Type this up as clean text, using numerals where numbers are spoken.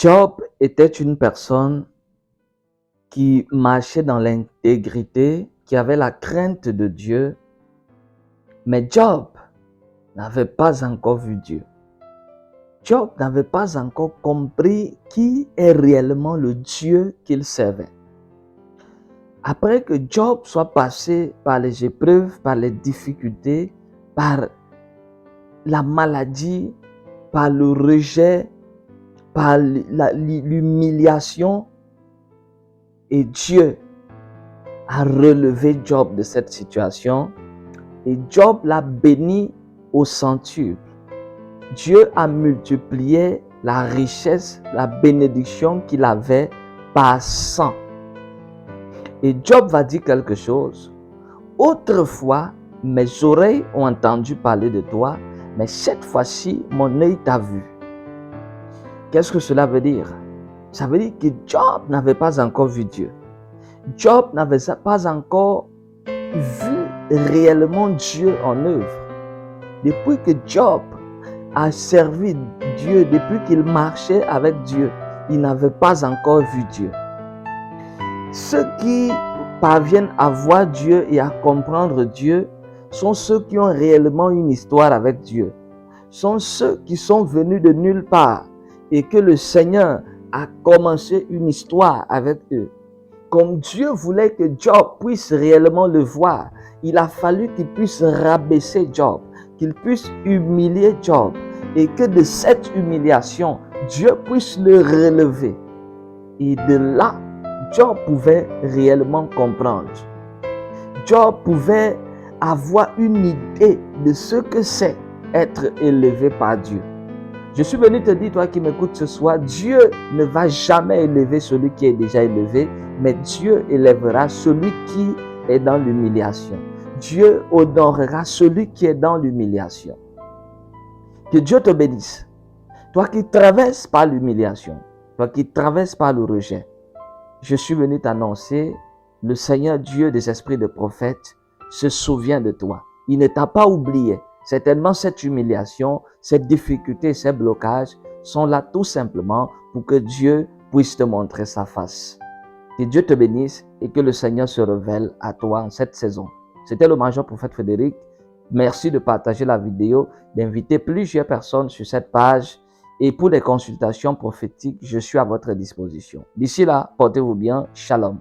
Job était une personne qui marchait dans l'intégrité, qui avait la crainte de Dieu, mais Job n'avait pas encore vu Dieu. Job n'avait pas encore compris qui est réellement le Dieu qu'il servait. Après que Job soit passé par les épreuves, par les difficultés, par la maladie, par le rejet, par l'humiliation, et Dieu a relevé Job de cette situation et Job l'a béni au centuple. Dieu a multiplié la richesse, la bénédiction qu'il avait par 100. Et Job va dire quelque chose. Autrefois, mes oreilles ont entendu parler de toi, mais cette fois-ci, mon œil t'a vu. Qu'est-ce que cela veut dire? Ça veut dire que Job n'avait pas encore vu Dieu. Job n'avait pas encore vu réellement Dieu en œuvre. Depuis que Job a servi Dieu, depuis qu'il marchait avec Dieu, il n'avait pas encore vu Dieu. Ceux qui parviennent à voir Dieu et à comprendre Dieu sont ceux qui ont réellement une histoire avec Dieu. Sont ceux qui sont venus de nulle part et que le Seigneur a commencé une histoire avec eux. Comme Dieu voulait que Job puisse réellement le voir, il a fallu qu'il puisse rabaisser Job, qu'il puisse humilier Job et que de cette humiliation, Dieu puisse le relever. Et de là, Job pouvait réellement comprendre. Job pouvait avoir une idée de ce que c'est être élevé par Dieu. Je suis venu te dire, toi qui m'écoutes ce soir, Dieu ne va jamais élever celui qui est déjà élevé, mais Dieu élèvera celui qui est dans l'humiliation. Dieu honorera celui qui est dans l'humiliation. Que Dieu te bénisse. Toi qui traverses par l'humiliation, toi qui traverses par le rejet, je suis venu t'annoncer, le Seigneur Dieu des esprits de prophètes se souvient de toi. Il ne t'a pas oublié. Certainement, cette humiliation, cette difficulté, ces blocages sont là tout simplement pour que Dieu puisse te montrer sa face. Que Dieu te bénisse et que le Seigneur se révèle à toi en cette saison. C'était le major prophète Frédéric. Merci de partager la vidéo, d'inviter plusieurs personnes sur cette page. Et pour des consultations prophétiques, je suis à votre disposition. D'ici là, portez-vous bien. Shalom.